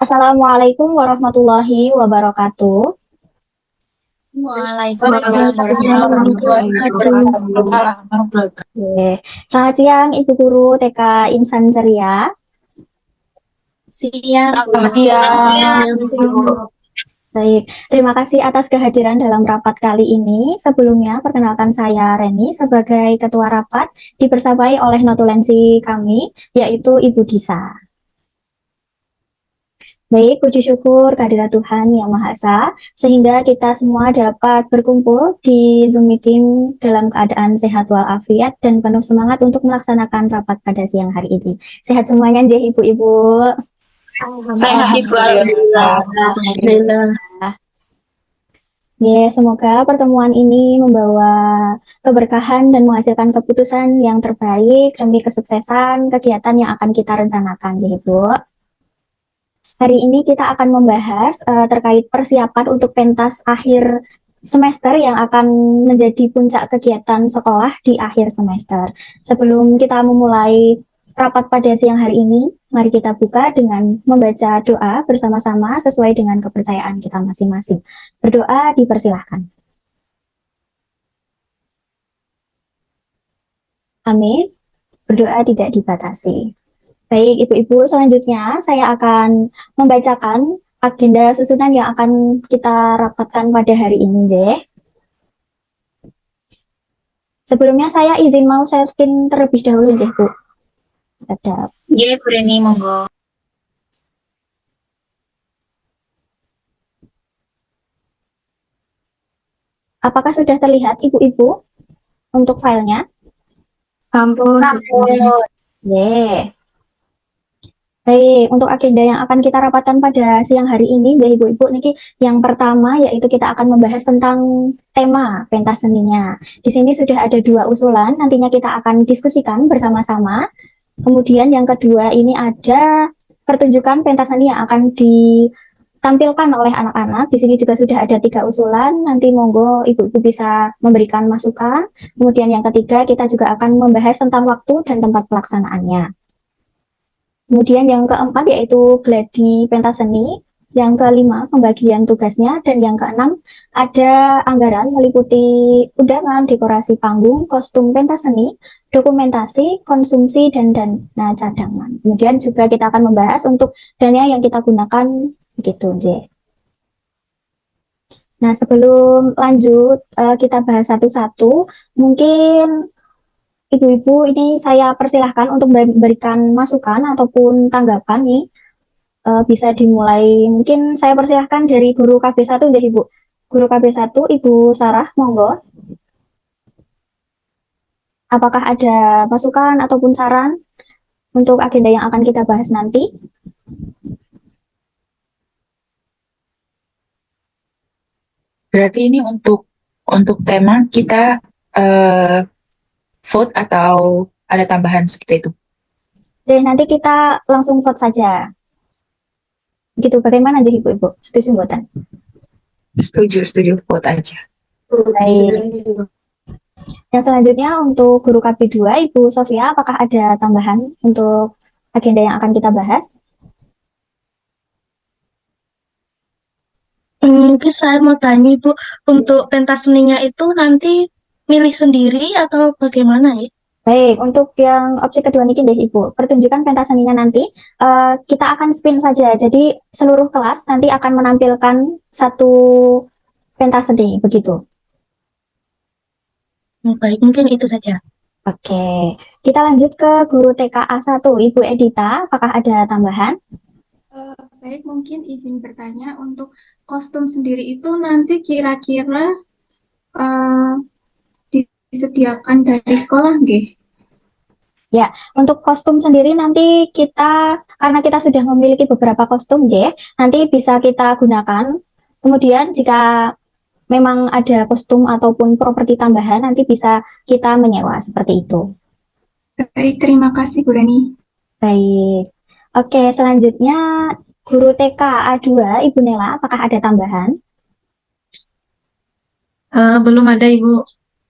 Assalamualaikum warahmatullahi wabarakatuh. Waalaikumsalam Waalaikumsalam warahmatullahi warahmatullahi wabarakatuh. wabarakatuh. Oke. Selamat siang Ibu Guru TK Insan Ceria. Siang, Selamat siang. siang, Ibu. Baik, terima kasih atas kehadiran dalam rapat kali ini. Sebelumnya, perkenalkan saya Reni sebagai Ketua Rapat, dibersamai oleh notulensi kami, yaitu Ibu Disa. Baik, puji syukur kehadirat Tuhan Yang Maha Esa, sehingga kita semua dapat berkumpul di Zoom meeting dalam keadaan sehat walafiat dan penuh semangat untuk melaksanakan rapat pada siang hari ini. Sehat semuanya, Nggih, Ibu-Ibu. Sehat Ibu, alhamdulillah. Alhamdulillah. Ya, semoga pertemuan ini membawa keberkahan dan menghasilkan keputusan yang terbaik demi kesuksesan kegiatan yang akan kita rencanakan, Ibu. Hari ini kita akan membahas terkait persiapan untuk pentas akhir semester yang akan menjadi puncak kegiatan sekolah di akhir semester. Sebelum kita memulai rapat pada siang hari ini, mari kita buka dengan membaca doa bersama-sama sesuai dengan kepercayaan kita masing-masing. Berdoa dipersilahkan. Amin. Berdoa tidak dibatasi. Baik, Ibu-Ibu, selanjutnya saya akan membacakan agenda susunan yang akan kita rapatkan pada hari ini, Jeh. Sebelumnya saya izin mau setting terlebih dahulu, Jeh, Bu. Ada. Iya, Bu Reni, monggo. Apakah sudah terlihat, Ibu-Ibu, untuk filenya? Sampun. Ye. Baik, untuk agenda yang akan kita rapatkan pada siang hari ini, Ibu-Ibu, niki yang pertama yaitu kita akan membahas tentang tema pentas seninya. Di sini sudah ada 2 usulan, nantinya kita akan diskusikan bersama-sama. Kemudian yang kedua ini ada pertunjukan pentas seni yang akan ditampilkan oleh anak-anak. Di sini juga sudah ada 3 usulan, nanti monggo Ibu-Ibu bisa memberikan masukan. Kemudian yang ketiga kita juga akan membahas tentang waktu dan tempat pelaksanaannya. Kemudian yang keempat yaitu gladi pentas seni, yang kelima pembagian tugasnya, dan yang keenam ada anggaran meliputi undangan, dekorasi panggung, kostum pentas seni, dokumentasi, konsumsi, dan dana cadangan. Kemudian juga kita akan membahas untuk dana yang kita gunakan begitu, J. Nah, sebelum lanjut kita bahas satu-satu, mungkin Ibu-Ibu, ini saya persilahkan untuk memberikan masukan ataupun tanggapan nih. Bisa dimulai, mungkin saya persilahkan dari guru KB1 jadi Ibu. Guru KB1, Ibu Sarah, monggo. Apakah ada masukan ataupun saran untuk agenda yang akan kita bahas nanti? Berarti ini untuk tema kita vote atau ada tambahan seperti itu? Jadi nanti kita langsung vote saja. Gitu, bagaimana aja Ibu-Ibu? Setuju buatan? Setuju vote aja. Baik. Yang selanjutnya untuk guru KB2, Ibu Sofia, apakah ada tambahan untuk agenda yang akan kita bahas? Mungkin saya mau tanya Ibu, untuk pentas seninya itu nanti milih sendiri atau bagaimana ya? Baik, untuk yang opsi kedua ini deh Ibu, pertunjukan pentas seninya nanti kita akan spin saja. Jadi seluruh kelas nanti akan menampilkan satu pentas seni, begitu. Baik, mungkin itu saja. Oke, kita lanjut ke guru TKA 1, Ibu Edita, apakah ada tambahan? Baik, mungkin izin bertanya untuk kostum sendiri itu nanti kira-kira disediakan dari sekolah nggih? Ya, untuk kostum sendiri nanti kita, karena kita sudah memiliki beberapa kostum, J, nanti bisa kita gunakan. Kemudian jika memang ada kostum ataupun properti tambahan, nanti bisa kita menyewa seperti itu. Baik, terima kasih Bu Reni. Baik. Oke, selanjutnya guru TK A2, Ibu Nela, apakah ada tambahan? Belum ada Ibu.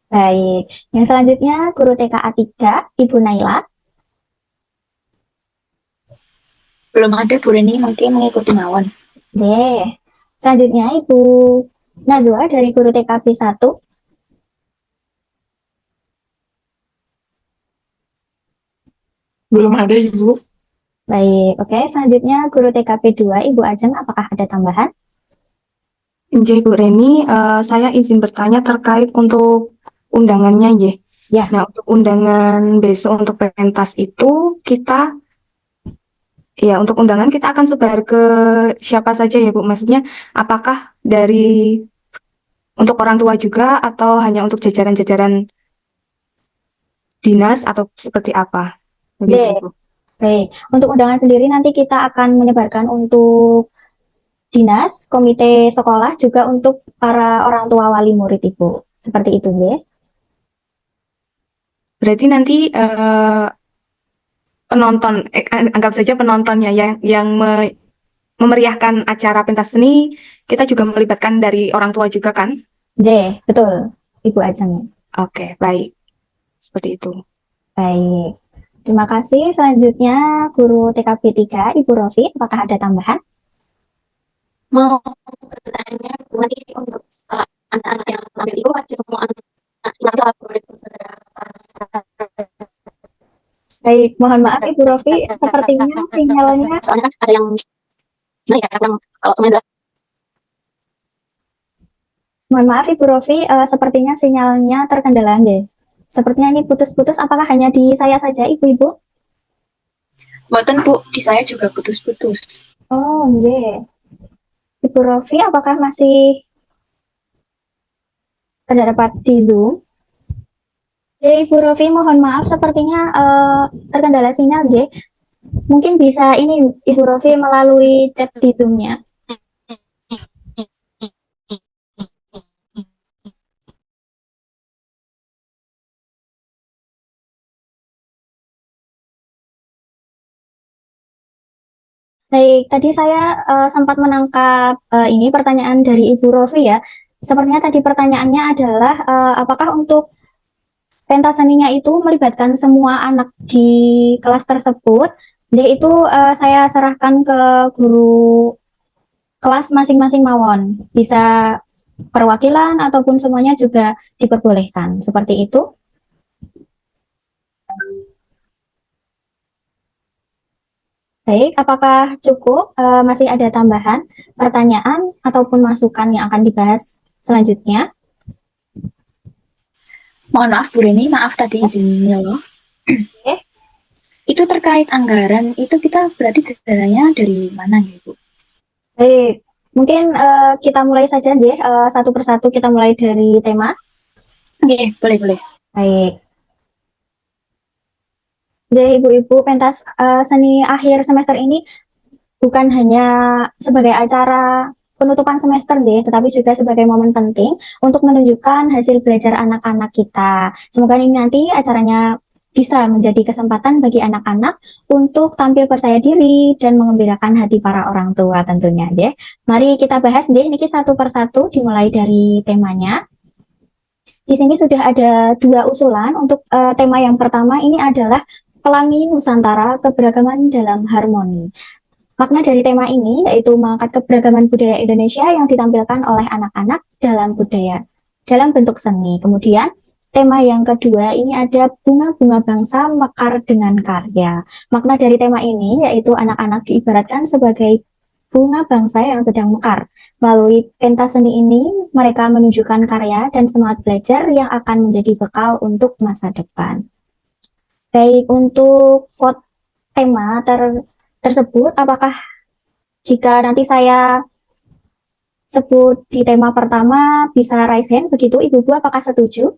Baik. Yang selanjutnya guru TK A3, Ibu Naila. Belum ada Bu Reni, mungkin mengikuti mawon. J. Selanjutnya Ibu Najwa dari guru TKP 1. Belum ada Ibu. Baik, oke. Selanjutnya guru TKP 2, Ibu Ajeng, apakah ada tambahan? Nggih, Bu Reni, saya izin bertanya terkait untuk undangannya, nggih. Ya. Nah, untuk undangan besok untuk pentas itu untuk undangan kita akan sebar ke siapa saja ya, Bu? Maksudnya, apakah dari untuk orang tua juga atau hanya untuk jajaran-jajaran dinas atau seperti apa? Begitu, J. Bu. Baik, untuk undangan sendiri nanti kita akan menyebarkan untuk dinas, komite sekolah, juga untuk para orang tua wali murid Ibu. Seperti itu, J. Berarti nanti penonton, anggap saja penontonnya yang memeriahkan acara pentas seni, kita juga melibatkan dari orang tua juga kan? J. Betul, Ibu Ajeng. Oke, baik. Seperti itu. Baik. Terima kasih. Selanjutnya guru TKP 3, Ibu Rofi, apakah ada tambahan? Mau bertanya nanti untuk anak-anak yang tampil itu aja semua anak yang boleh Baik, mohon maaf Ibu Rofi, sepertinya sinyalnya soalnya kan ada yang nah ya yang kalau semuanya Mohon maaf Ibu Rofi, sepertinya sinyalnya terkendala nggih. Sepertinya ini putus-putus, apakah hanya di saya saja Ibu-Ibu? buatan Bu, di saya juga putus-putus. Oh, nggih. Ibu Rofi, apakah masih terdapat di Zoom? Ibu Rofi, mohon maaf, sepertinya terkendala sinyal, nggih. Mungkin bisa ini Ibu Rofi melalui chat di Zoom-nya. Baik, tadi saya sempat menangkap ini pertanyaan dari Ibu Rofi ya. Sepertinya tadi pertanyaannya adalah apakah untuk pentas seninya itu melibatkan semua anak di kelas tersebut. Jadi itu saya serahkan ke guru kelas masing-masing mawon. Bisa perwakilan ataupun semuanya juga diperbolehkan. Seperti itu. Baik, apakah cukup? Masih ada tambahan pertanyaan ataupun masukan yang akan dibahas selanjutnya? Mohon maaf Bu Reni, maaf tadi izin loh. Oke. Itu terkait anggaran, itu kita berarti dananya dari mana ya Bu? Baik, mungkin kita mulai saja, J. Satu persatu kita mulai dari tema. Oke, boleh. Baik. Jadi ibu-ibu pentas seni akhir semester ini bukan hanya sebagai acara penutupan semester deh, tetapi juga sebagai momen penting untuk menunjukkan hasil belajar anak-anak kita. Semoga ini nanti acaranya bisa menjadi kesempatan bagi anak-anak untuk tampil percaya diri dan mengembirakan hati para orang tua tentunya deh. Mari kita bahas deh, niki satu persatu dimulai dari temanya. Di sini sudah ada dua usulan untuk tema yang pertama ini adalah Pelangi Nusantara Keberagaman dalam Harmoni. Makna dari tema ini yaitu mengangkat keberagaman budaya Indonesia yang ditampilkan oleh anak-anak dalam budaya, dalam bentuk seni. Kemudian tema yang kedua ini ada bunga-bunga bangsa mekar dengan karya. Makna dari tema ini yaitu anak-anak diibaratkan sebagai bunga bangsa yang sedang mekar. Melalui pentas seni ini, mereka menunjukkan karya dan semangat belajar yang akan menjadi bekal untuk masa depan. Baik, untuk vote tema tersebut, apakah jika nanti saya sebut di tema pertama bisa raise hand, begitu Ibu-ibu apakah setuju?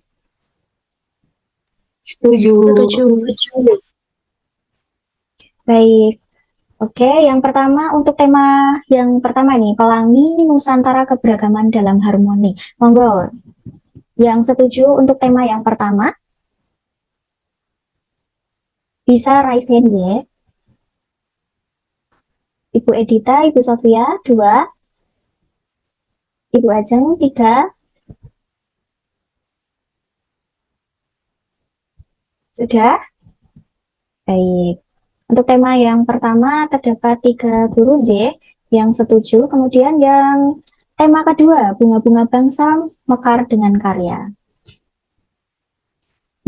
Setuju. Baik, oke, yang pertama untuk tema yang pertama nih, Pelangi Nusantara Keberagaman dalam Harmoni. Monggo, yang setuju untuk tema yang pertama bisa raise hand ya. Ibu Edita, Ibu Sofia, 2. Ibu Ajeng, 3. Sudah? Baik. Untuk tema yang pertama terdapat 3 guru J yang setuju, kemudian yang tema kedua, bunga-bunga bangsa mekar dengan karya.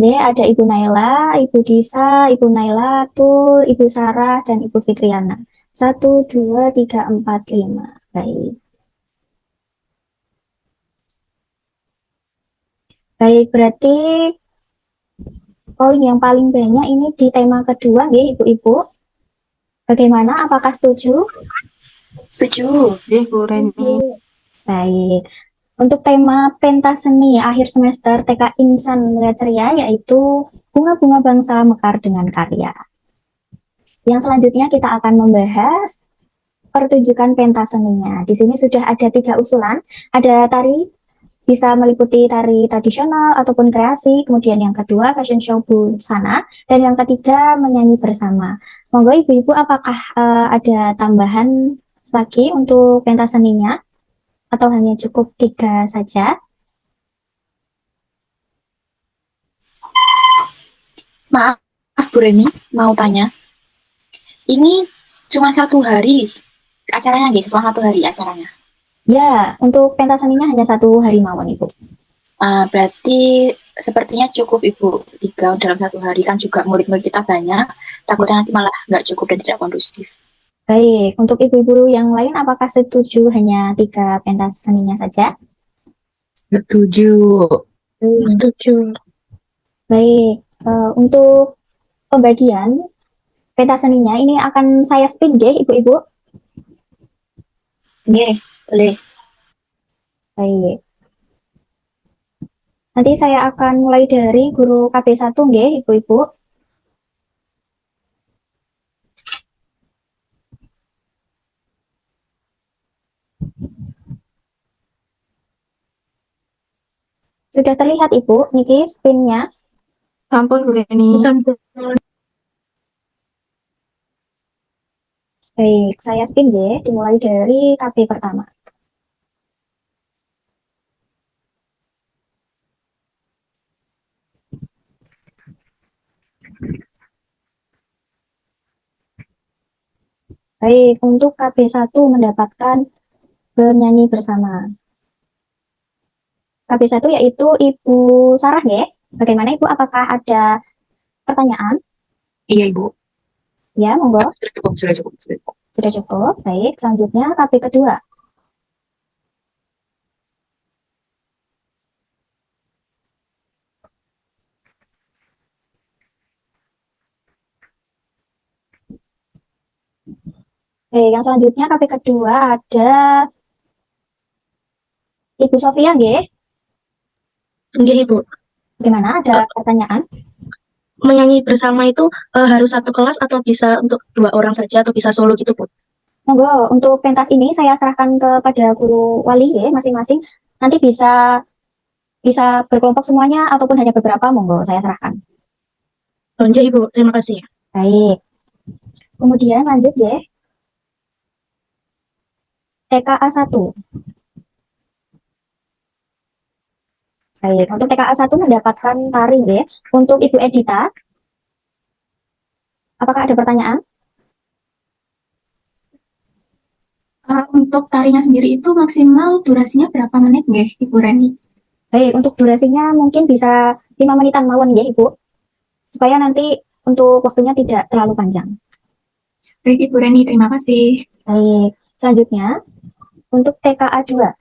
D, ada Ibu Naila, Ibu Disa, Ibu Naila, Tul, Ibu Sarah, dan Ibu Fitriana. 1, 2, 3, 4, 5. Baik. Baik, berarti poin yang paling banyak ini di tema kedua, ya, Ibu-Ibu. Bagaimana? Apakah setuju? Setuju. Oke, Bu Reni. Baik. Untuk tema pentas seni akhir semester TK Insan Mulia Ceria yaitu bunga-bunga bangsa mekar dengan karya. Yang selanjutnya kita akan membahas pertunjukan pentas seninya. Di sini sudah ada 3 usulan. Ada tari, bisa meliputi tari tradisional ataupun kreasi. Kemudian yang kedua fashion show busana. Dan yang ketiga menyanyi bersama. Monggo Ibu-Ibu apakah ada tambahan lagi untuk pentas seninya? Atau hanya cukup 3 saja? Maaf, Bu Reni, mau tanya. Ini cuma 1 hari acaranya, guys. Cuma 1 hari acaranya. Ya, untuk pentas seninya hanya 1 hari mawon, Ibu. Berarti sepertinya cukup, Ibu. 3 dalam 1 hari kan juga murid-murid kita banyak. Takutnya nanti malah nggak cukup dan tidak kondusif. Baik, untuk ibu-ibu yang lain apakah setuju hanya 3 pentas seninya saja? Setuju. Setuju. Baik, untuk pembagian pentas seninya ini akan saya spin deh, Ibu-Ibu. Oke, boleh. Baik. Nanti saya akan mulai dari guru KB1 nggih, Ibu-Ibu. Sudah terlihat Ibu, niki spinnya. Sampun, Bu Reni. Sampun. Baik, saya spin deh, dimulai dari KB pertama. Baik, untuk KB1 mendapatkan bernyanyi bersama. KB1 yaitu Ibu Sarah ya. Bagaimana Ibu? Apakah ada pertanyaan? Iya, Ibu. Ya, monggo. Sudah cukup, sudah cukup, sudah cukup. Sudah cukup. Baik, selanjutnya KB kedua. Baik, yang selanjutnya KB kedua ada Ibu Sofia nggih. Nggih, Ibu. Bagaimana? Ada pertanyaan? Menyanyi bersama itu harus satu kelas atau bisa untuk 2 orang saja atau bisa solo gitu, Bu? Monggo, untuk pentas ini saya serahkan kepada guru wali ya masing-masing. Nanti bisa bisa berkelompok semuanya ataupun hanya beberapa, monggo saya serahkan. Oh, nggih, Ibu. Terima kasih. Baik. Kemudian lanjut ya. TKA 1. Baik, untuk TKA 1 mendapatkan tari ya. Untuk Ibu Edita, apakah ada pertanyaan? Untuk tarinya sendiri itu maksimal durasinya berapa menit nggih, Ibu Reni? Baik, untuk durasinya mungkin bisa 5 menitan mawon ya Ibu. Supaya nanti untuk waktunya tidak terlalu panjang. Baik, Ibu Reni, terima kasih. Baik, selanjutnya untuk TKA 2.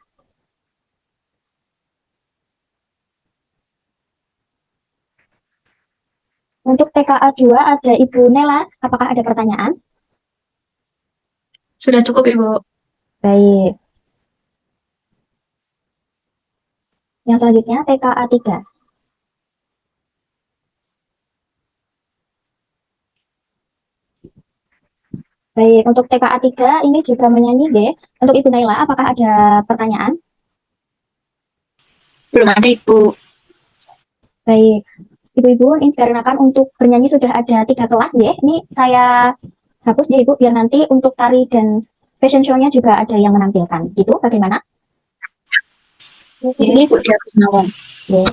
Untuk TKA 2 ada Ibu Nela, apakah ada pertanyaan? Sudah cukup, Ibu. Baik. Yang selanjutnya TKA 3. Baik, untuk TKA 3 ini juga menyanyi deh. Untuk Ibu Naila, apakah ada pertanyaan? Belum ada, Ibu. Baik, Ibu-Ibu, ini dikarenakan untuk bernyanyi sudah ada 3 kelas deh. Ini saya hapus deh Ibu, biar nanti untuk tari dan fashion show-nya juga ada yang menampilkan. Gitu, bagaimana? Ini Ibu dihapus mawon. Ya.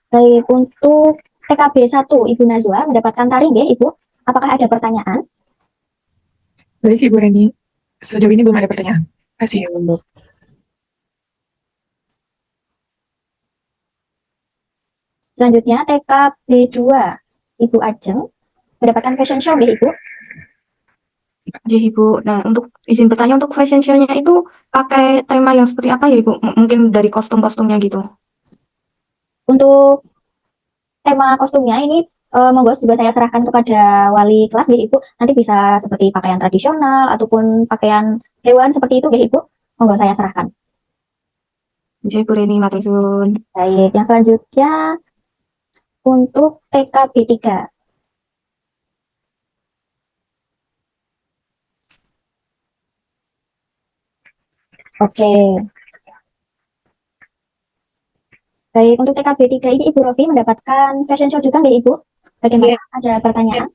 Baik, untuk TKB 1, Ibu Najwa mendapatkan tari nggih, Ibu? Apakah ada pertanyaan? Baik, Ibu Reni. Sejauh ini belum ada pertanyaan. Terima kasih. Baik. Selanjutnya TKB 2, Ibu Ajeng mendapatkan fashion show nggih, Ibu? Jadi Ibu, nah untuk izin bertanya untuk fashion show-nya itu pakai tema yang seperti apa ya Ibu? Mungkin dari kostum-kostumnya gitu. Untuk tema kostumnya ini monggo juga saya serahkan kepada wali kelas nggih, Ibu. Nanti bisa seperti pakaian tradisional ataupun pakaian hewan seperti itu nggih, Ibu. Monggo saya serahkan. Jadi Bu Reni, matur suwun. Baik, yang selanjutnya untuk TKB 3. Oke. Baik, untuk TKB 3 ini Ibu Rofi mendapatkan fashion show juga nggih, Ibu? Bagaimana? Iya. Ada pertanyaan?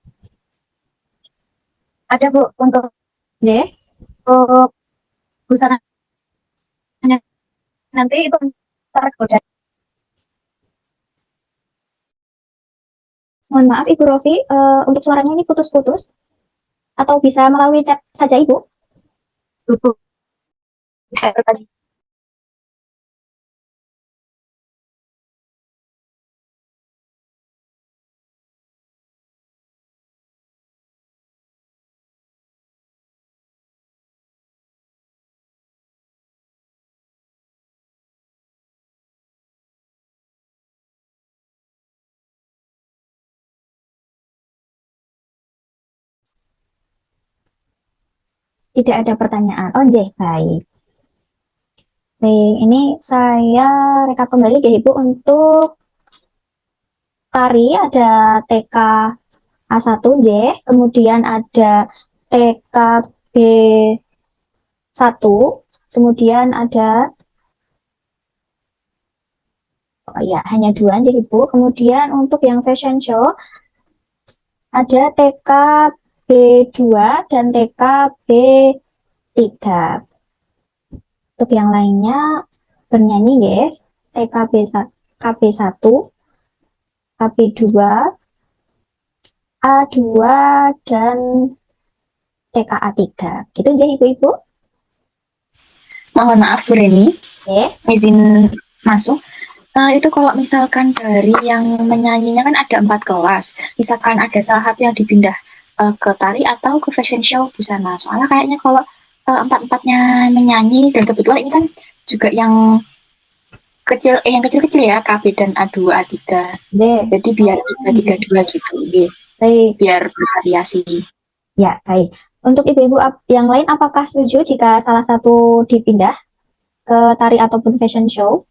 Ada Bu, untuk J? busana nanti itu tergoda. Mohon maaf Ibu Rofi, untuk suaranya ini putus-putus. Atau bisa melalui chat saja Ibu? Tidak ada pertanyaan. Oh, J, baik. Baik, ini saya rekap kembali ya Ibu untuk tari ada TK A1 J, kemudian ada TKB 1, kemudian ada oh ya, hanya 2 J Ibu. Kemudian untuk yang fashion show ada TKB 2 dan TKB 3. Untuk yang lainnya bernyanyi guys, TKB 1, KB 2, A2, dan TKA 3. Gitu aja Ibu-Ibu. Mohon maaf Bu Reni, Oke. izin masuk. Itu kalau misalkan dari yang menyanyinya kan ada 4 kelas. Misalkan ada salah satu yang dipindah ke tari atau ke fashion show busana. Soalnya kayaknya kalau empat-empatnya menyanyi, dan kebetulan ini kan juga yang kecil-kecil ya, KB dan A2, A3. D. Jadi biar 3-3-2 gitu, Baik. biar bervariasi. Ya, baik. Untuk Ibu-Ibu yang lain, apakah setuju jika salah satu dipindah ke tari ataupun fashion show?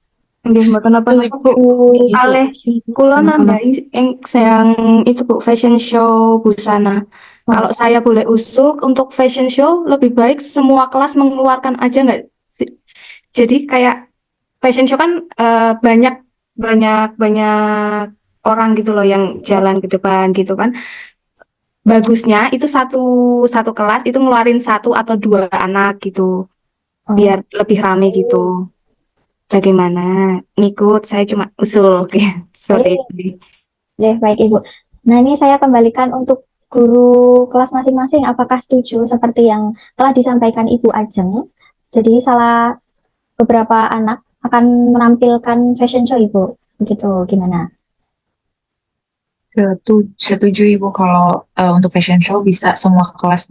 Nggih, mboten apa-apa Bu. Aleh kula nambahi yang itu Bu, fashion show busana. Kalau saya boleh usul untuk fashion show lebih baik semua kelas mengeluarkan aja nggak sih? Jadi kayak fashion show kan banyak banyak banyak orang gitu loh yang jalan ke depan gitu kan. Bagusnya itu satu satu kelas itu ngeluarin 1 atau 2 anak gitu biar lebih rame gitu. Bagaimana? Ngikut, saya cuma usul seperti Baik, itu. baik Ibu. Nah, ini saya kembalikan untuk guru kelas masing-masing. Apakah setuju seperti yang telah disampaikan Ibu Ajeng? Jadi salah beberapa anak akan menampilkan fashion show Ibu. Begitu, gimana? Setuju Ibu kalau untuk fashion show bisa semua kelas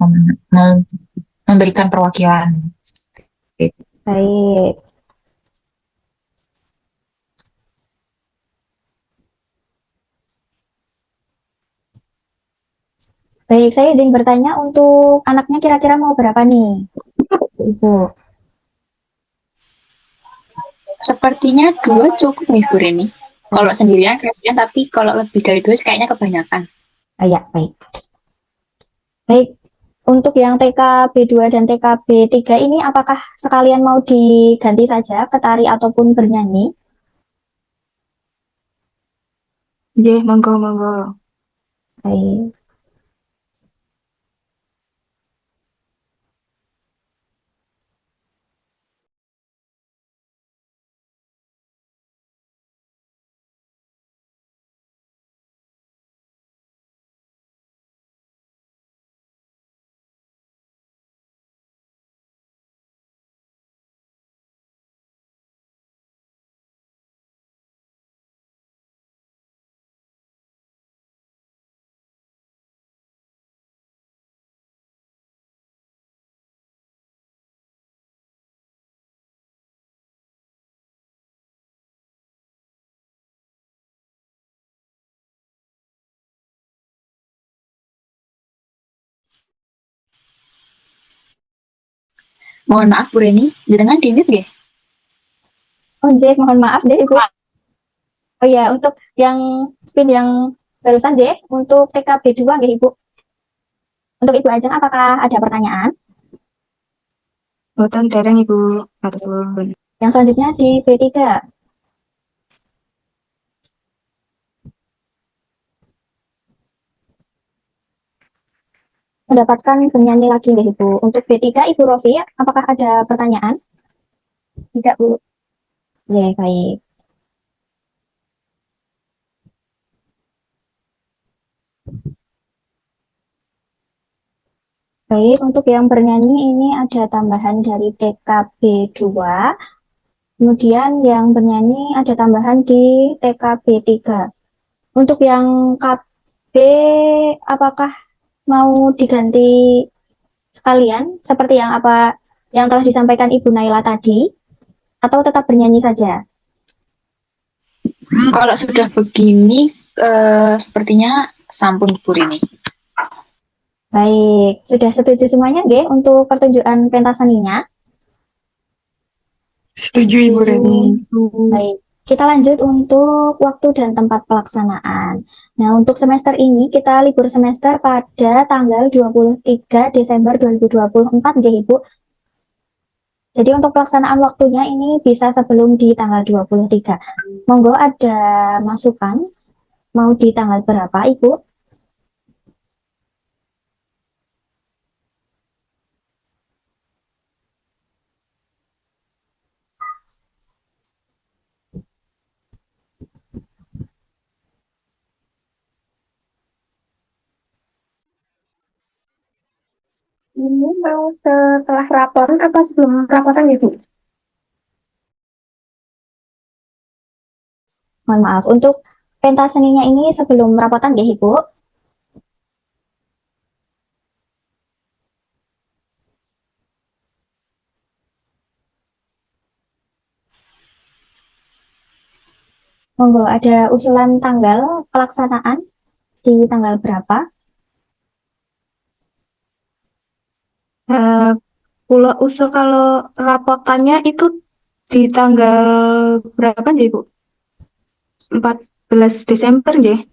memberikan perwakilan. Baik. Baik, saya izin bertanya untuk anaknya kira-kira mau berapa nih, Ibu? Sepertinya 2 cukup nih Bu Reni. Kalau sendirian kasihan, tapi kalau lebih dari 2 kayaknya kebanyakan. Ah, ya, baik. Baik, untuk yang TKB 2 dan TKB 3 ini apakah sekalian mau diganti saja ke tari ataupun bernyanyi? Nggih, monggo monggo. Baik. Mohon maaf Bu Reni, jenengan dimit nggih? Oh, J, mohon maaf deh Ibu. Oh ya, untuk yang spin yang barusan J, untuk TKB 2 nggih Ibu. Untuk Ibu Ajeng, apakah ada pertanyaan? Boten dereng Ibu. Matur suwun. Yang selanjutnya di B3. Mendapatkan bernyanyi lagi nggih Ibu. Untuk B3, Ibu Rofi, apakah ada pertanyaan? Tidak, Bu. Ya, baik. Baik, untuk yang bernyanyi ini ada tambahan dari TKB 2. Kemudian yang bernyanyi ada tambahan di TKB 3. Untuk yang KB, apakah mau diganti sekalian seperti yang apa yang telah disampaikan Ibu Naila tadi, atau tetap bernyanyi saja? Kalau sudah begini, sepertinya sampun Bu Reni. Baik, sudah setuju semuanya nggih untuk pertunjukan pentas seninya? Setuju Ibu Reni. Baik, kita lanjut untuk waktu dan tempat pelaksanaan. Nah, untuk semester ini kita libur semester pada tanggal 23 Desember 2024, ya Ibu. Jadi untuk pelaksanaan waktunya ini bisa sebelum di tanggal 23. Monggo ada masukan, mau di tanggal berapa Ibu? Ini mau setelah raporan apa sebelum raporan Ibu? Mohon maaf, untuk pentas seninya ini sebelum rapotan ya Ibu? Monggo ada usulan tanggal pelaksanaan di tanggal berapa? Kula usul kalau rapotannya itu di tanggal berapa ya Ibu? 14 Desember ya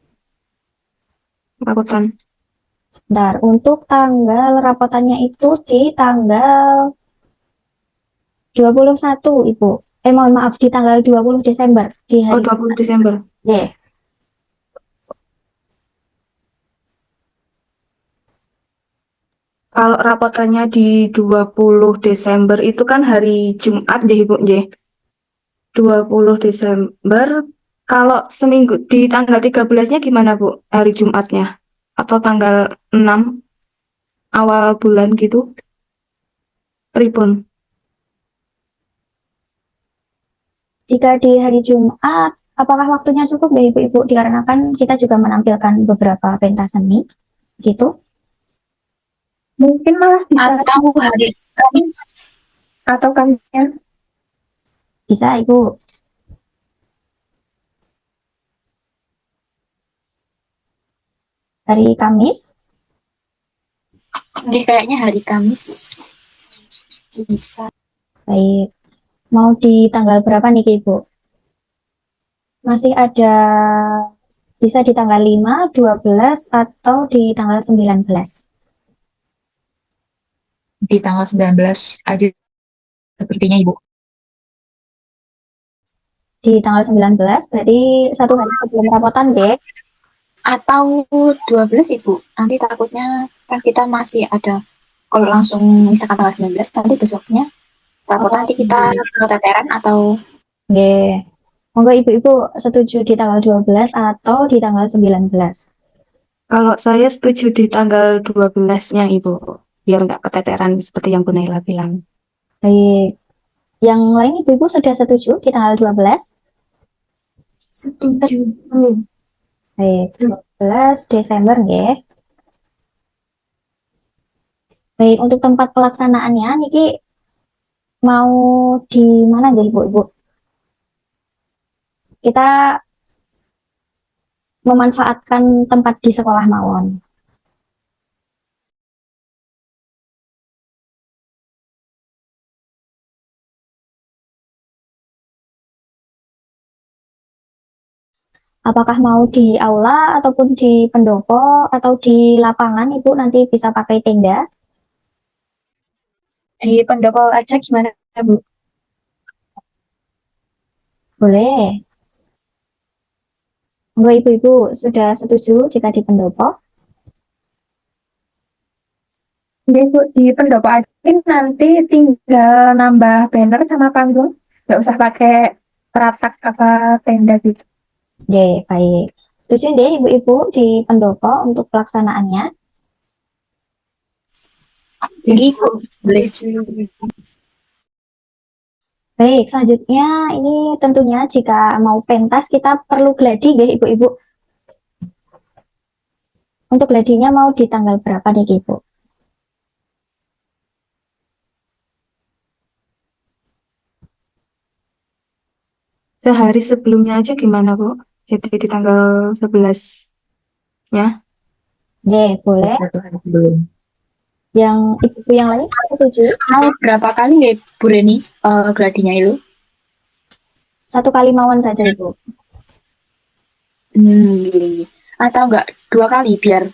rapotan. Sebentar, untuk tanggal rapotannya itu di tanggal 21 Ibu. Mohon maaf, di tanggal 20 Desember, di Oh, hari 20 Desember. Y. Kalau rapotannya di 20 Desember itu kan hari Jumat ya Ibu ya. 20 Desember. Kalau seminggu di tanggal 13-nya gimana Bu? Hari Jumatnya atau tanggal 6 awal bulan gitu? Pripun? Jika di hari Jumat, apakah waktunya cukup ya Ibu-Ibu? Dikarenakan kita juga menampilkan beberapa pentas seni, gitu. Mungkin malah bisa Atau hari Kamis. atau Kamisnya. Bisa Ibu. Hari Kamis, Nggih, kayaknya hari Kamis bisa. baik. Mau di tanggal berapa nih Ibu? Masih ada, bisa di tanggal 5, 12, atau di tanggal 19. Di tanggal 19 aja sepertinya Ibu. Di tanggal 19, berarti satu hari sebelum rapotan deh. Atau 12 Ibu. Nanti takutnya kan kita masih ada, kalau langsung misalkan tanggal 19, nanti besoknya rapotan nanti kita keteteran atau Nggih. Monggo Ibu-Ibu setuju di tanggal 12 atau di tanggal 19. Kalau saya setuju di tanggal 12-nya Ibu. Biar nggak keteteran seperti yang Bu Naila bilang. Baik. Yang lain Ibu-Ibu sudah setuju di tanggal 12? Setuju. Baik, 12 Desember nggih. Baik, untuk tempat pelaksanaannya niki mau di mana aja Ibu-Ibu? Kita memanfaatkan tempat di sekolah mawon. Apakah mau di aula ataupun di pendopo atau di lapangan, Ibu nanti bisa pakai tenda. Di pendopo aja gimana, Bu? Boleh. Enggak, Ibu-Ibu sudah setuju jika di pendopo? Jadi Bu, di pendopo aja nanti tinggal nambah banner sama panggung, nggak usah pakai peratak apa tenda gitu. Oke, baik. Setuju deh Ibu-Ibu di pendopo untuk pelaksanaannya. Jadi, Bu, boleh. Baik, selanjutnya ini tentunya jika mau pentas kita perlu gladi ya Ibu-Ibu. Untuk gladinya mau di tanggal berapa nih Ibu? Sehari sebelumnya aja gimana Bu? Jadi di tanggal 11-nya. Oke, boleh. Satu hari sebelum. Yang Ibu yang lain setuju? Mau berapa kali nggak Bu Reni gladinya itu? Satu kali mawon saja Ibu. Gini. Atau enggak 2 kali biar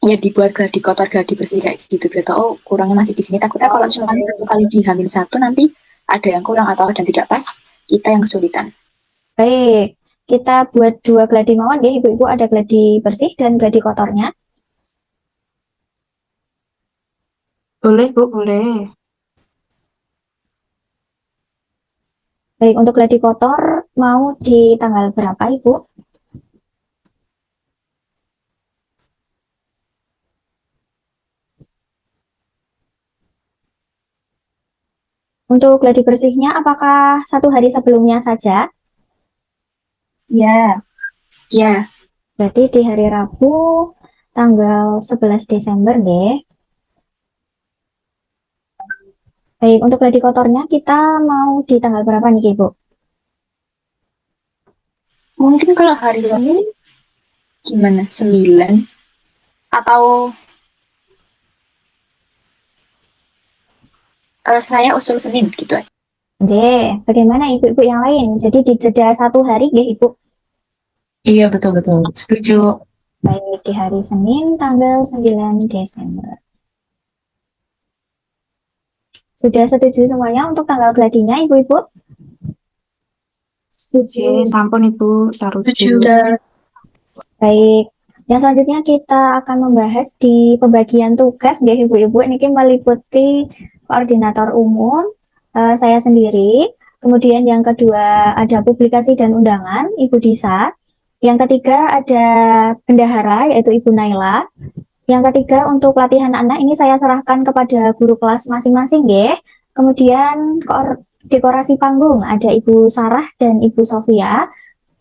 ya dibuat gladi kotor gladi bersih kayak gitu biar tahu oh, kurangnya masih di sini. Takutnya kalau cuma 1 kali di H-1 nanti ada yang kurang atau ada yang tidak pas, kita yang kesulitan. Baik, kita buat 2 gladi mawon ya Ibu-Ibu, ada gladi bersih dan gladi kotornya. Boleh Bu, boleh. Baik, untuk gladi kotor mau di tanggal berapa Ibu? Untuk gladi bersihnya apakah 1 hari sebelumnya saja? Ya. Ya, Berarti di hari Rabu tanggal 11 Desember deh. Baik, untuk gladi kotornya kita mau di tanggal berapa nih Ibu? mungkin kalau hari Senin gimana? 9 atau saya usul Senin gitu aja. Oke, bagaimana Ibu-Ibu yang lain? Jadi di jeda 1 hari ya Ibu? Iya, betul-betul. Setuju. Baik, di hari Senin tanggal 9 Desember. Sudah setuju semuanya untuk tanggal gladinya Ibu-Ibu? Oke, sampun Ibu, saruju. Setuju. Baik, yang selanjutnya kita akan membahas di pembagian tugas ya Ibu-Ibu. Ini meliputi koordinator umum, saya sendiri. Kemudian yang kedua ada publikasi dan undangan, Ibu Disa. Yang ketiga ada bendahara, yaitu Ibu Naila. Yang ketiga untuk pelatihan anak ini saya serahkan kepada guru kelas masing-masing ya. Kemudian dekorasi panggung ada Ibu Sarah dan Ibu Sofia.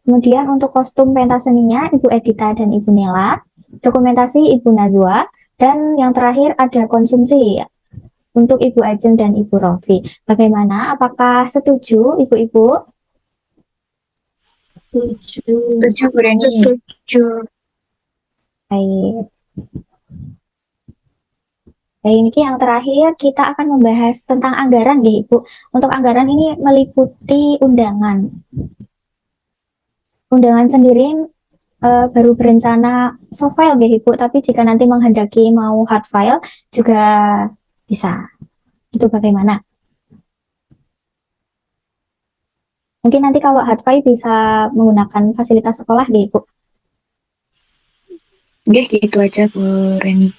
Kemudian untuk kostum pentas seninya Ibu Edita dan Ibu Nela, dokumentasi Ibu Nazwa, dan yang terakhir ada konsumsi untuk Ibu Ajeng dan Ibu Rofi. Bagaimana? Apakah setuju Ibu-Ibu? Setuju. Setuju Bu Reni. Setuju. Baik. Baik, ini yang terakhir kita akan membahas tentang anggaran ya Ibu. Untuk anggaran ini meliputi undangan. Undangan sendiri baru berencana soft file ya Ibu, tapi jika nanti menghendaki mau hard file juga bisa. Itu bagaimana? Mungkin nanti kalau hard file bisa menggunakan fasilitas sekolah ya Ibu. Oke, gitu aja Bu Reni.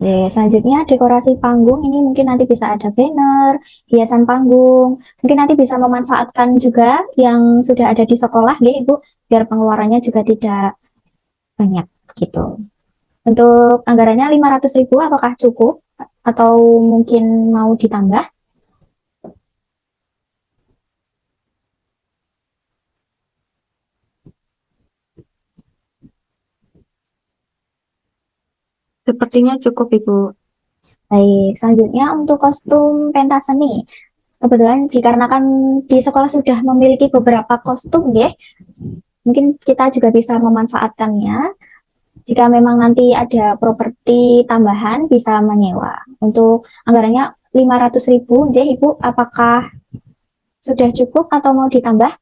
Selanjutnya dekorasi panggung ini mungkin nanti bisa ada banner, hiasan panggung. Mungkin nanti bisa memanfaatkan juga yang sudah ada di sekolah ya Ibu, biar pengeluarannya juga tidak banyak gitu. Untuk anggarannya 500.000 apakah cukup atau mungkin mau ditambah? Sepertinya cukup Ibu. Baik, selanjutnya untuk kostum pentas seni. Kebetulan dikarenakan di sekolah sudah memiliki beberapa kostum ya, mungkin kita juga bisa memanfaatkannya. Jika memang nanti ada properti tambahan bisa menyewa. Untuk anggarannya 500.000, jadi Ibu apakah sudah cukup atau mau ditambah?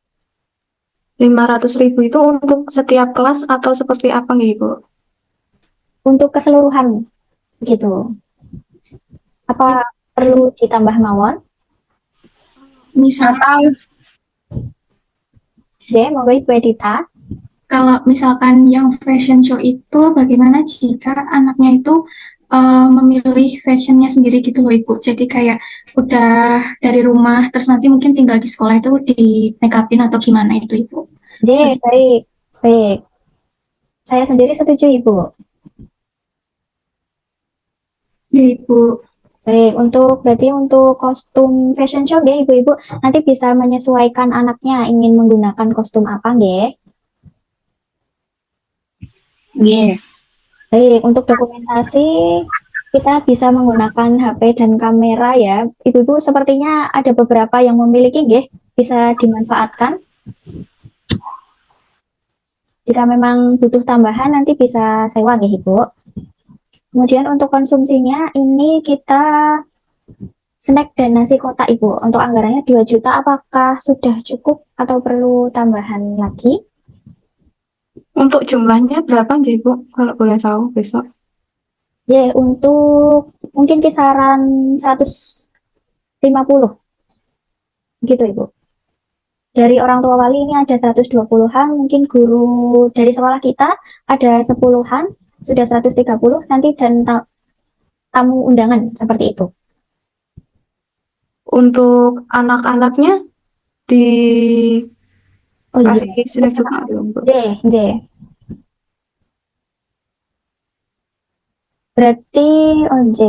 500.000 itu untuk setiap kelas atau seperti apa nih, Bu? Untuk keseluruhan gitu. Apa perlu ditambah mawon? Misal Atau J, monggo Ibu Edita. kalau misalkan yang fashion show itu bagaimana jika anaknya itu memilih fashionnya sendiri gitu loh Ibu. Jadi kayak udah dari rumah terus nanti mungkin tinggal di sekolah itu di make upin atau gimana itu Ibu. J, baik, baik. Saya sendiri setuju Ibu. Ya Ibu. Baik, berarti untuk kostum fashion show ya Ibu-Ibu nanti bisa menyesuaikan anaknya ingin menggunakan kostum apa nggih? nggih. Baik, untuk dokumentasi kita bisa menggunakan HP dan kamera ya. Ibu-ibu sepertinya ada beberapa yang memiliki nggih, bisa dimanfaatkan. Jika memang butuh tambahan nanti bisa sewa nggih Ibu. Kemudian untuk konsumsinya ini kita snack dan nasi kotak Ibu. Untuk anggarannya 2 juta apakah sudah cukup atau perlu tambahan lagi? Untuk jumlahnya berapa nih, Bu? Kalau boleh tahu besok. Ya, untuk mungkin kisaran 150 gitu Ibu. Dari orang tua wali ini ada 120-an, mungkin guru dari sekolah kita ada 10-an, sudah 130 nanti dan tamu undangan seperti itu. Untuk anak-anaknya Oh iya, dikasih snack juga belum, Bu? J, J. Berarti oh J,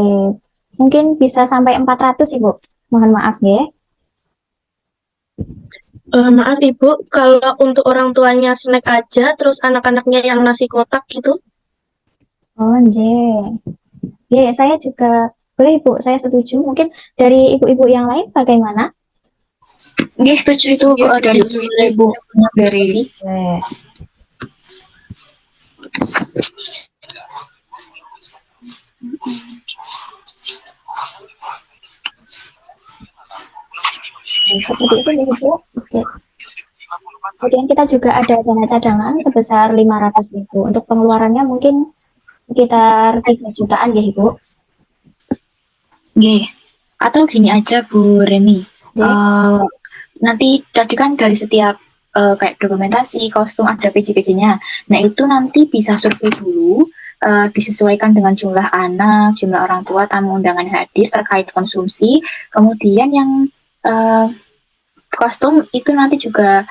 mungkin bisa sampai 400 Ibu. Mohon maaf ya. Maaf Ibu, kalau untuk orang tuanya snack aja, terus anak-anaknya yang nasi kotak gitu, Oh J. Ya, saya juga boleh Ibu, saya setuju. Mungkin dari ibu-ibu yang lain bagaimana? Nggih, setuju itu dari usul Ibu. Dari Yes. Seperti itu ya Ibu. Oke. Kemudian kita juga ada dana cadangan sebesar 500.000. Untuk pengeluarannya mungkin sekitar 3 jutaan ya Ibu. Nggih. Atau gini aja Bu Reni. J. Nanti tadi kan dari setiap kayak dokumentasi, kostum ada PJ-PJ-nya. Nah, itu nanti bisa survei dulu, disesuaikan dengan jumlah anak, jumlah orang tua, tamu undangan hadir terkait konsumsi. Kemudian yang kostum itu nanti juga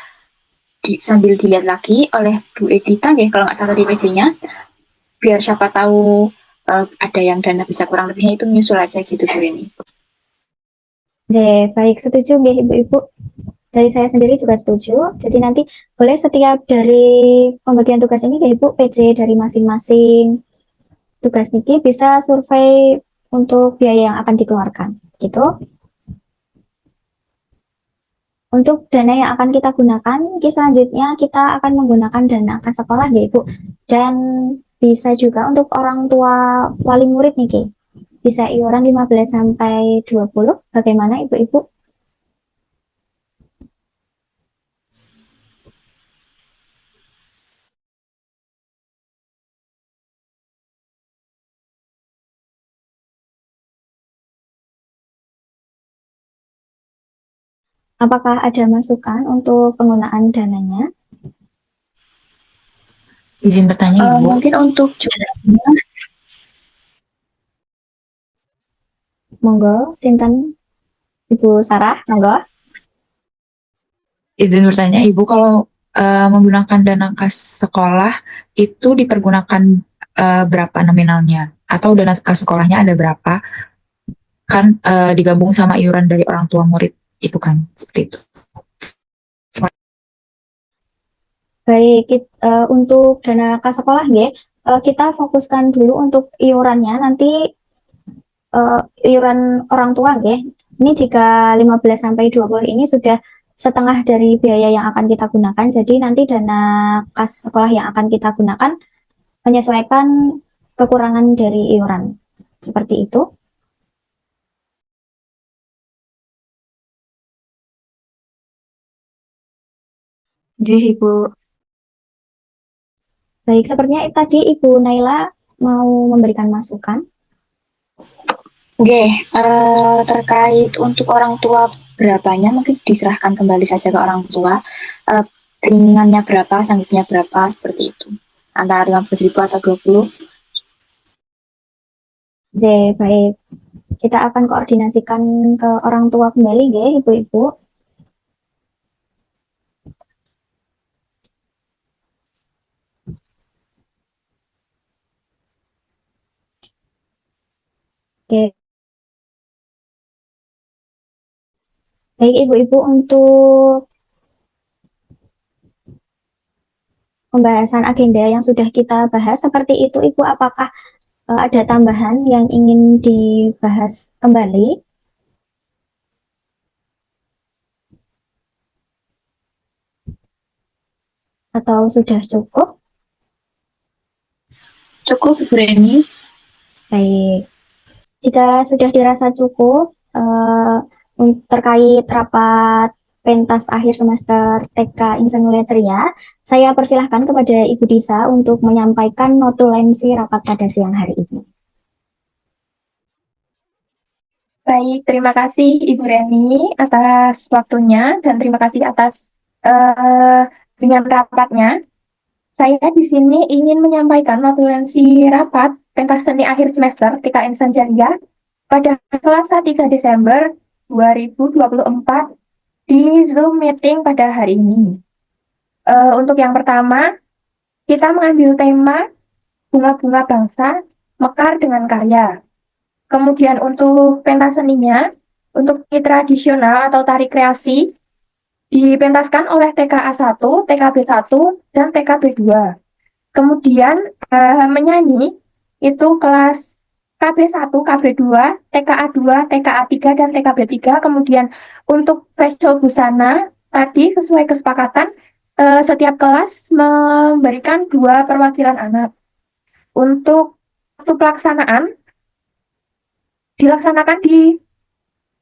sambil dilihat lagi oleh Bu Edita ya, kalau nggak salah di PJ-nya, biar siapa tahu ada yang dana bisa kurang lebihnya itu menyusul aja gitu Bu Reni. J. Baik, setuju nggih Ibu-ibu. Dari saya sendiri juga setuju. Jadi nanti boleh setiap dari pembagian tugas ini ya Ibu, PJ dari masing-masing tugas niki bisa survei untuk biaya yang akan dikeluarkan. Gitu. Untuk dana yang akan kita gunakan, selanjutnya kita akan menggunakan dana kas sekolah ya Ibu. Dan bisa juga untuk orang tua wali murid nih Ki. Bisa iuran 15 sampai 20. Bagaimana Ibu-ibu? Apakah ada masukan untuk penggunaan dananya? izin bertanya Ibu. Mungkin untuk jumlahnya, Monggo, Sinten Ibu Sarah, monggo. Izin bertanya Ibu, kalau menggunakan dana kas sekolah itu dipergunakan berapa nominalnya? Atau dana kas sekolahnya ada berapa? Kan digabung sama iuran dari orang tua murid itu kan, seperti itu. Baik, untuk dana kas sekolah ya, kita fokuskan dulu untuk iurannya. Nanti iuran orang tua ya. Ini jika 15 sampai 20 ini sudah setengah dari biaya yang akan kita gunakan. Jadi nanti dana kas sekolah yang akan kita gunakan menyesuaikan kekurangan dari iuran. Seperti itu. Nggih, Ibu. Baik, sepertinya tadi Ibu Naila mau memberikan masukan. Oke, terkait untuk orang tua berapanya mungkin diserahkan kembali saja ke orang tua. Eh, Ringannya berapa, sanggupnya berapa, seperti itu. Antara 15.000 atau 20. J, baik. Kita akan koordinasikan ke orang tua kembali, ya, Ibu-Ibu. Oke. Baik, Ibu-Ibu, untuk pembahasan agenda yang sudah kita bahas seperti itu, Ibu, apakah ada tambahan yang ingin dibahas kembali? Atau sudah cukup? Cukup, Bu Reni. Baik. Jika sudah dirasa cukup, terkait rapat pentas akhir semester TK Insan Mulia Ceria, saya persilahkan kepada Ibu Disa untuk menyampaikan notulensi rapat pada siang hari ini. Baik, terima kasih Ibu Reni atas waktunya dan terima kasih atas dengan rapatnya. Saya di sini ingin menyampaikan notulensi rapat pentas seni akhir semester TK Insan Ceria pada Selasa 3 Desember 2024 di Zoom meeting pada hari ini. Untuk yang pertama, kita mengambil tema bunga-bunga bangsa mekar dengan karya. Kemudian untuk pentas seninya, untuk tari tradisional atau tari kreasi, dipentaskan oleh TKA 1, TKB 1, dan TKB 2. Kemudian menyanyi itu kelas KB 1, KB 2, TKA 2, TKA 3, dan TKB 3. Kemudian untuk facial busana, tadi sesuai kesepakatan, setiap kelas memberikan 2 perwakilan anak. Untuk waktu pelaksanaan, dilaksanakan di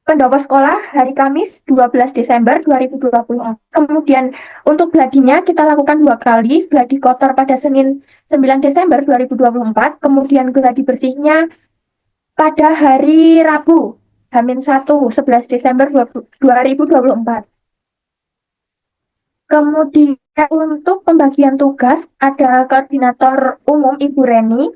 pendopo sekolah hari Kamis 12 Desember 2024. Kemudian untuk gladinya kita lakukan 2 kali, gladi kotor pada Senin 9 Desember 2024, kemudian gladi bersihnya pada hari Rabu H-1 11 Desember 2024. Kemudian untuk pembagian tugas ada koordinator umum Ibu Reni,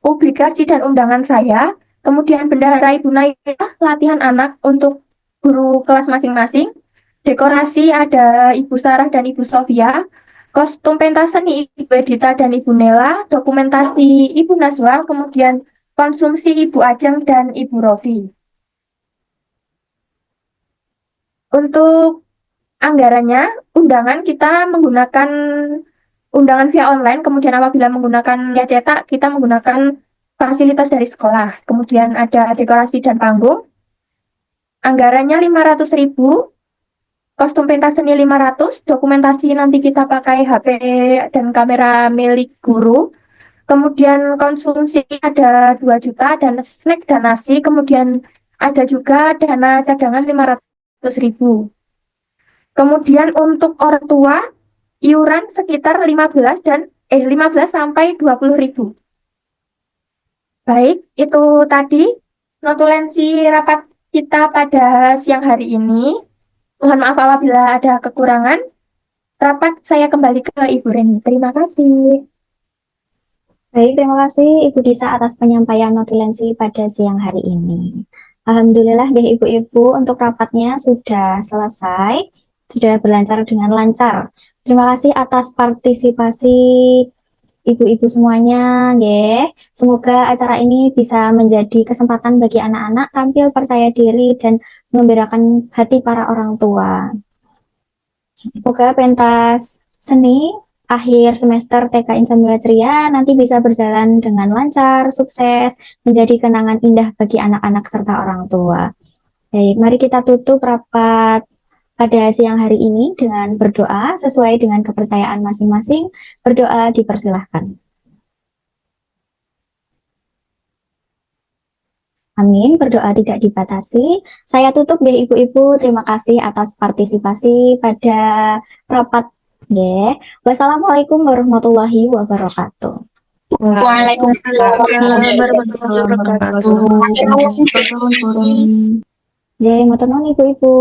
publikasi dan undangan saya, kemudian bendahara Ibu Naila, latihan anak untuk guru kelas masing-masing, dekorasi ada Ibu Sarah dan Ibu Sofia, kostum pentas seni Ibu Edita dan Ibu Nela, dokumentasi Ibu Naswa, kemudian konsumsi Ibu Ajeng dan Ibu Rofi. Untuk anggarannya, undangan kita menggunakan undangan via online, kemudian apabila menggunakan via cetak, kita menggunakan fasilitas dari sekolah. Kemudian ada dekorasi dan panggung. Anggarannya 500.000, kostum pentas seni 500, dokumentasi nanti kita pakai HP dan kamera milik guru. Kemudian konsumsi ada 2 juta dan snack dan nasi. Kemudian ada juga dana cadangan 500.000. Kemudian untuk orang tua, iuran sekitar 15 sampai 20.000. Baik, itu tadi notulensi rapat kita pada siang hari ini. Mohon maaf apabila ada kekurangan. Rapat saya kembali ke Ibu Reni. Terima kasih. Baik, terima kasih Ibu Disa atas penyampaian notulensi pada siang hari ini. Alhamdulillah deh Ibu-Ibu, untuk rapatnya sudah selesai, sudah berlancar dengan lancar. Terima kasih atas partisipasi Ibu-Ibu semuanya, ya. Semoga acara ini bisa menjadi kesempatan bagi anak-anak tampil percaya diri dan mengembirakan hati para orang tua. Semoga pentas seni akhir semester TK Insan Mulia Ceria nanti bisa berjalan dengan lancar, sukses, menjadi kenangan indah bagi anak-anak serta orang tua. Baik, mari kita tutup rapat pada siang hari ini dengan berdoa sesuai dengan kepercayaan masing-masing. Berdoa dipersilahkan. Amin, berdoa tidak dibatasi. Saya tutup deh Ibu-Ibu, terima kasih atas partisipasi pada rapat Nggih. Wassalamualaikum warahmatullahi wabarakatuh. Waalaikumsalam Warahmatullahi wabarakatuh. Warahmatullahi wabarakatuh. Nggih, matur nuwun Ibu-ibu.